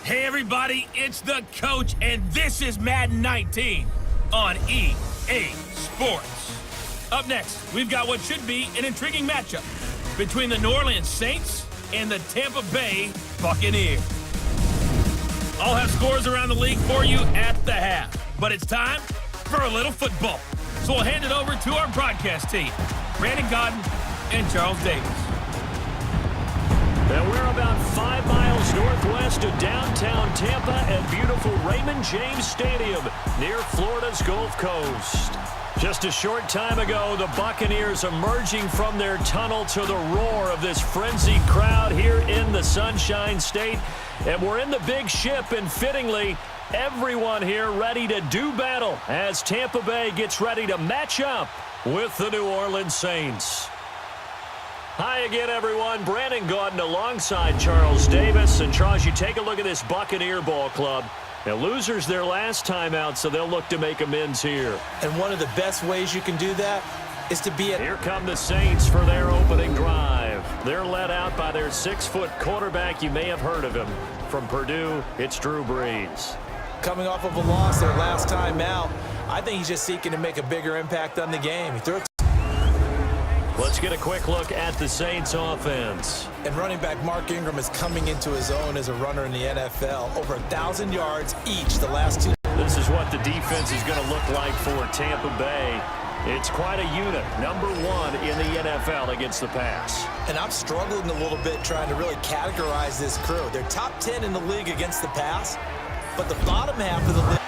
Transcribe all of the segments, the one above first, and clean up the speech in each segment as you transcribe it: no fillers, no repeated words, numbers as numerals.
Hey everybody, it's the coach, and this is Madden 19 on EA Sports. Up next, we've got what should be an intriguing matchup between the New Orleans Saints and the Tampa Bay Buccaneers. I'll have scores around the league for you at the half, but it's time for a little football. So we'll hand it over to our broadcast team, Brandon Godden and Charles Davis. And we're about 5 miles northwest of downtown Tampa at beautiful Raymond James Stadium near Florida's Gulf Coast. Just a short time ago, the Buccaneers emerging from their tunnel to the roar of this frenzied crowd here in the Sunshine State. And we're in the big ship, and fittingly, everyone here ready to do battle as Tampa Bay gets ready to match up with the New Orleans Saints. Hi again, everyone. Brandon Godden alongside Charles Davis. And Charles, you take a look at this Buccaneer ball club. Now, losers their last time out, so they'll look to make amends here. And one of the best ways you can do that is to be Here come the Saints for their opening drive. They're led out by their 6-foot quarterback. You may have heard of him. From Purdue, it's Drew Brees. Coming off of a loss their last time out, I think he's just seeking to make a bigger impact on the game. He threw it. Let's get a quick look at the Saints offense. And running back Mark Ingram is coming into his own as a runner in the NFL. Over 1,000 yards each the last two. This is what the defense is going to look like for Tampa Bay. It's quite a unit, number 1 in the NFL against the pass. And I'm struggling a little bit trying to really categorize this crew. They're top 10 in the league against the pass, but the bottom half of the league.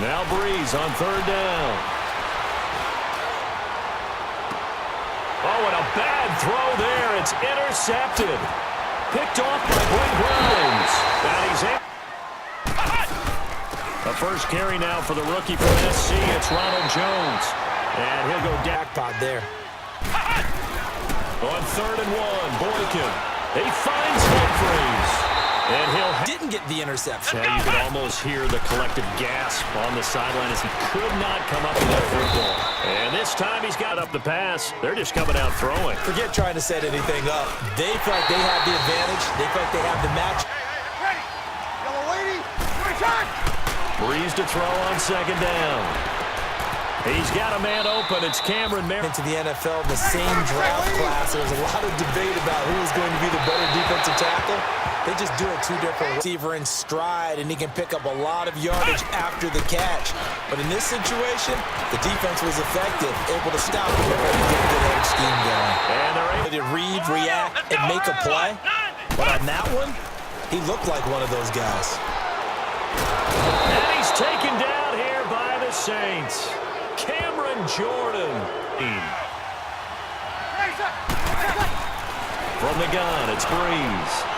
Now Brees on 3rd down. Oh, and a bad throw there. It's intercepted. Picked off by Brent Grimes. And he's in. A first carry now for the rookie from SC. It's Ronald Jones. And he'll go jackpot there. On 3rd and 1, Boykin. He finds Humphries. And didn't get the interception. Now you could almost hear the collective gasp on the sideline as he could not come up with that football. And this time he's got up the pass. They're just coming out throwing. Forget trying to set anything up. They feel like they have the advantage. They feel like they have the match. Ready. Yellow lady. Return. Brees to throw on 2nd down. He's got a man open. It's Cameron Merritt. Into the NFL in the same draft class. There was a lot of debate about who was going to be the better defensive tackle. They just do it 2 different ways. Receiver in stride, and he can pick up a lot of yardage after the catch. But in this situation, the defense was effective, able to stop him and get a good edge scheme going. And they're able to read, react, and make a play. But on that one, he looked like one of those guys. And he's taken down here by the Saints. Cameron Jordan. From the gun, it's Brees.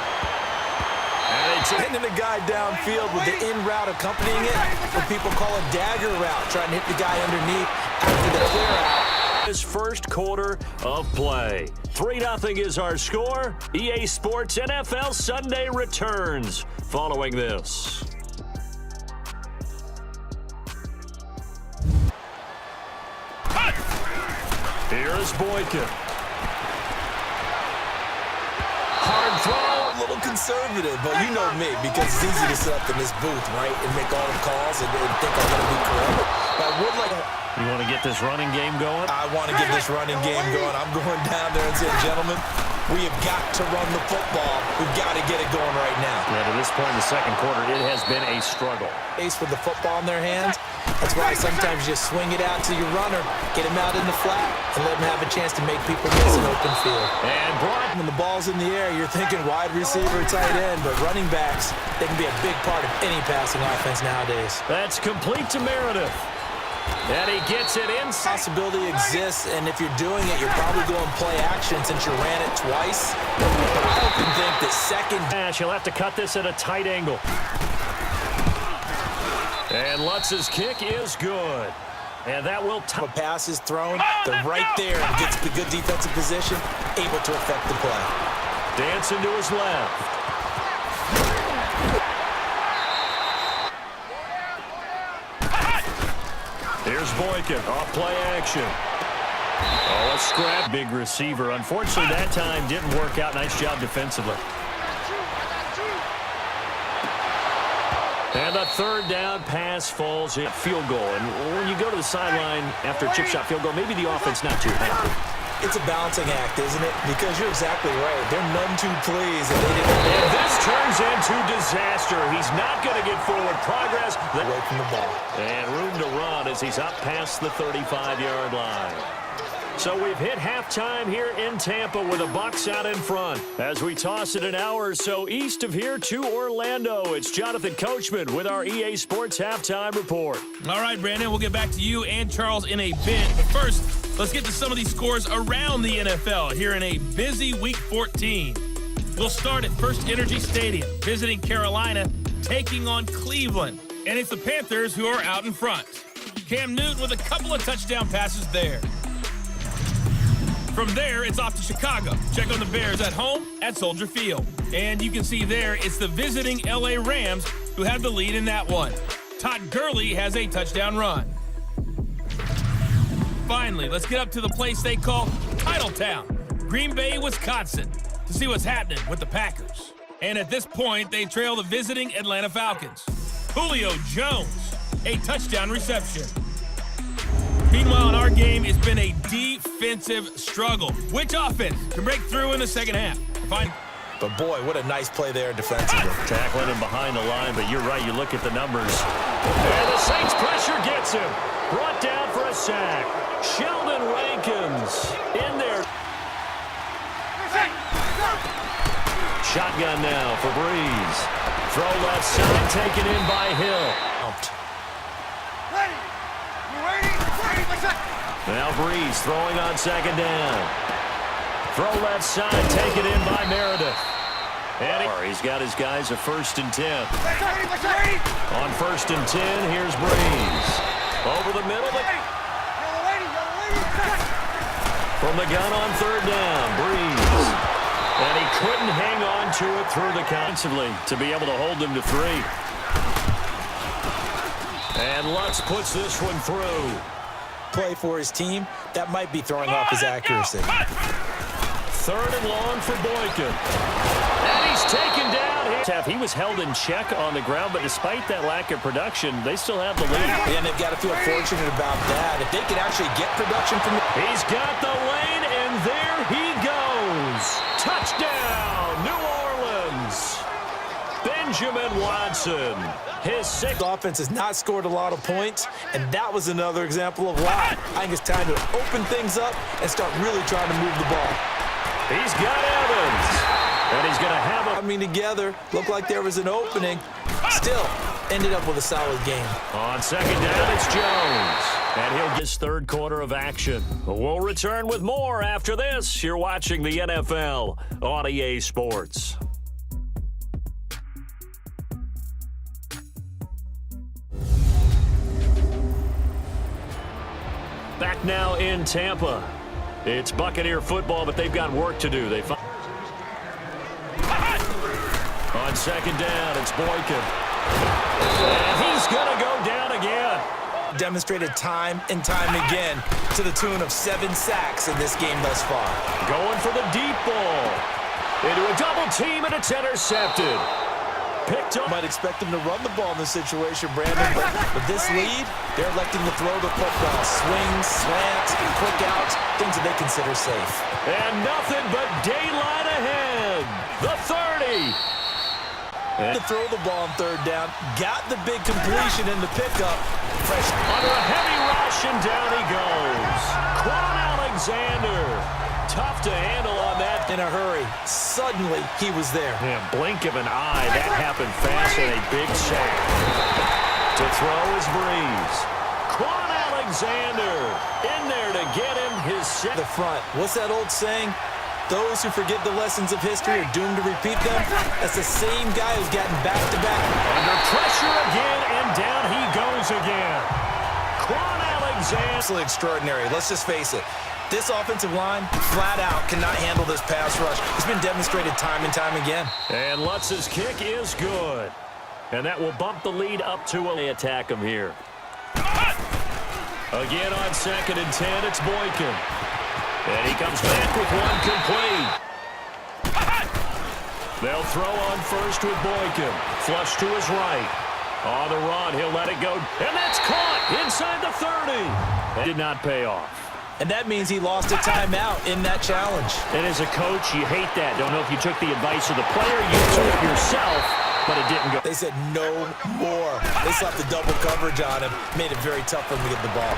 And it's hitting the guy downfield with the in route accompanying it. What people call a dagger route, trying to hit the guy underneath after the clear out. His first quarter of play. 3-0 is our score. EA Sports NFL Sunday returns following this. Here's Boykin. Hard throw. A little conservative, but you know me, because it's easy to sit up in this booth, right, and make all the calls and think I'm going to be correct. But I would like to... You want to get this running game going? I want to get this running game going. I'm going down there and saying, gentlemen, we have got to run the football. We've got to get it going right now. Yeah, to this point in the second quarter, it has been a struggle. Ace with the football in their hands. That's why sometimes you swing it out to your runner, get him out in the flat, and let him have a chance to make people miss an open field. And when the ball's in the air, you're thinking wide receiver, tight end, but running backs, they can be a big part of any passing offense nowadays. That's complete to Meredith. And he gets it in. Possibility exists, and if you're doing it, you're probably going play action since you ran it twice. But I often think that second dash, he'll have to cut this at a tight angle. And Lutz's kick is good. And that will a pass is thrown. They're right there and gets the good defensive position, able to affect the play. Dancing to his left. Here's Boykin, off play action. Oh, a scrap. Big receiver. Unfortunately, that time didn't work out. Nice job defensively. And the third down pass falls in. Field goal. And when you go to the sideline after a chip shot field goal, maybe the offense not too happy. It's a balancing act, isn't it? Because you're exactly right. They're none too pleased that they didn't. And this turns into disaster. He's not going to get forward progress. Away from the ball. And room to run as he's up past the 35-yard line. So we've hit halftime here in Tampa with the Bucs out in front. As we toss it an hour or so east of here to Orlando, it's Jonathan Coachman with our EA Sports Halftime Report. All right, Brandon, we'll get back to you and Charles in a bit. But first, let's get to some of these scores around the NFL here in a busy Week 14. We'll start at First Energy Stadium, visiting Carolina, taking on Cleveland. And it's the Panthers who are out in front. Cam Newton with a couple of touchdown passes there. From there, it's off to Chicago. Check on the Bears at home at Soldier Field. And you can see there, it's the visiting LA Rams who have the lead in that one. Todd Gurley has a touchdown run. Finally, let's get up to the place they call Titletown, Green Bay, Wisconsin, to see what's happening with the Packers. And at this point, they trail the visiting Atlanta Falcons. Julio Jones, a touchdown reception. Meanwhile, in our game, it's been a defensive struggle. Which offense can break through in the second half? But boy, what a nice play there defensively. Tackling him behind the line, but you're right, you look at the numbers. And the Saints pressure gets him. Brought down for a sack. Sheldon Rankins in there. Shotgun now for Breeze. Throw left side, taken in by Hill. Now Breeze throwing on second down. Throw left side, taken in by Meredith. And he's got his guys a 1st and 10. On 1st and 10, here's Breeze. Over the middle. From the gun on 3rd down, Breeze. And he couldn't hang on to it through the defensively to be able to hold them to 3. And Lutz puts this one through. Play for his team, that might be throwing off his accuracy. 3rd and long for Boykin. And he's taken down here. He was held in check on the ground, but despite that lack of production, they still have the lead. And they've got to feel fortunate about that. If they can actually get production from He's got the lane, and there he goes. Touchdown, New Orleans. Benjamin Watson. His 6th offense has not scored a lot of points, and that was another example of why. I think it's time to open things up and start really trying to move the ball. He's got Evans, and he's going to have a coming together. Looked like there was an opening. Still, ended up with a solid game. On 2nd down, it's Jones, and he'll get his 3rd quarter of action. We'll return with more after this. You're watching the NFL on EA Sports. Back now in Tampa. It's Buccaneer football, but they've got work to do. On 2nd down, it's Boykin. And he's going to go down again. Demonstrated time and time again to the tune of 7 sacks in this game thus far. Going for the deep ball. Into a double team, and it's intercepted. Picked up. Might expect them to run the ball in this situation, Brandon, but with this lead, they're electing to throw the football. Swings, slants, quick outs, things that they consider safe. And nothing but daylight ahead. The 30. To throw the ball on 3rd down, got the big completion in the pickup. Fresh. Under a heavy rush, and down he goes. Quan Alexander. Tough to handle on that. In a hurry. Suddenly, he was there. Yeah, blink of an eye. That happened fast, and a big sack. To throw is Breeze. Quan Alexander in there to get him his set. The front. What's that old saying? Those who forget the lessons of history are doomed to repeat them. That's the same guy who's gotten back-to-back. Under pressure again, and down he goes again. Quan Alexander. Absolutely extraordinary. Let's just face it. This offensive line, flat out, cannot handle this pass rush. It's been demonstrated time and time again. And Lutz's kick is good. And that will bump the lead up to a attack him here. Again on 2nd and 10, it's Boykin. And he comes back with one complete. They'll throw on 1st with Boykin. Flush to his right. On the run, he'll let it go. And that's caught inside the 30. That did not pay off. And that means he lost a timeout in that challenge. And as a coach, you hate that. Don't know if you took the advice of the player, you took it yourself, but it didn't go. They said no more. They slapped the double coverage on him. Made it very tough for him to get the ball.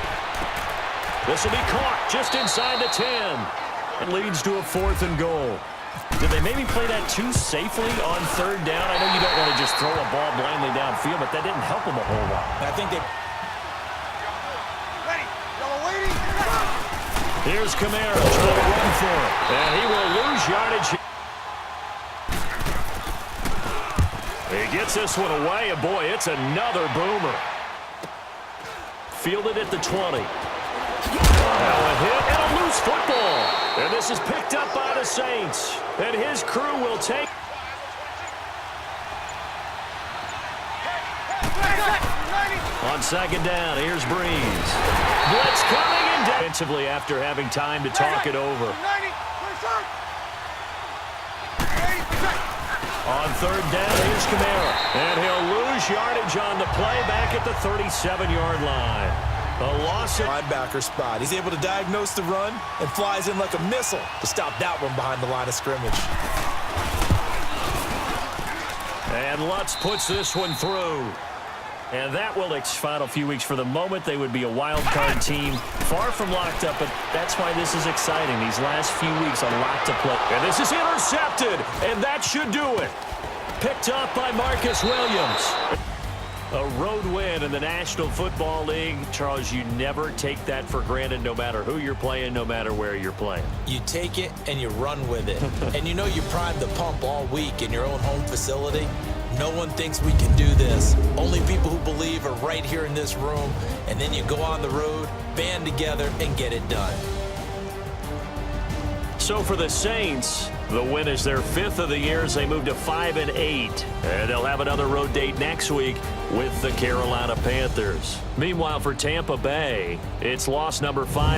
This will be caught just inside the 10. It leads to a 4th and goal. Did they maybe play that too safely on 3rd down? I know you don't want to just throw a ball blindly downfield, but that didn't help them a whole lot. I think they... Ready. Yellow waiting. Here's Kamara trying to run for it. And he will lose yardage. He gets this one away, and boy, it's another boomer. Fielded at the 20. Now a hit and a loose football. And this is picked up by the Saints. And his crew will take... On 2nd down, here's Breeze. Blitz coming in defensively after having time to talk it over. On 3rd down, here's Kamara. And he'll lose yardage on the play back at the 37-yard line. A loss of linebacker spot. He's able to diagnose the run and flies in like a missile to stop that one behind the line of scrimmage. And Lutz puts this one through. And that will final few weeks. For the moment, they would be a wild card team, far from locked up, but that's why this is exciting. These last few weeks, a lot to play. And this is intercepted, and that should do it. Picked up by Marcus Williams. A road win in the National Football League. Charles, you never take that for granted, no matter who you're playing, no matter where you're playing. You take it and you run with it. And you know you primed the pump all week in your own home facility. No one thinks we can do this. Only people who believe are right here in this room. And then you go on the road, band together, and get it done. So for the Saints, the win is their 5th of the year as they move to 5-8. And they'll have another road date next week with the Carolina Panthers. Meanwhile, for Tampa Bay, it's loss number 5.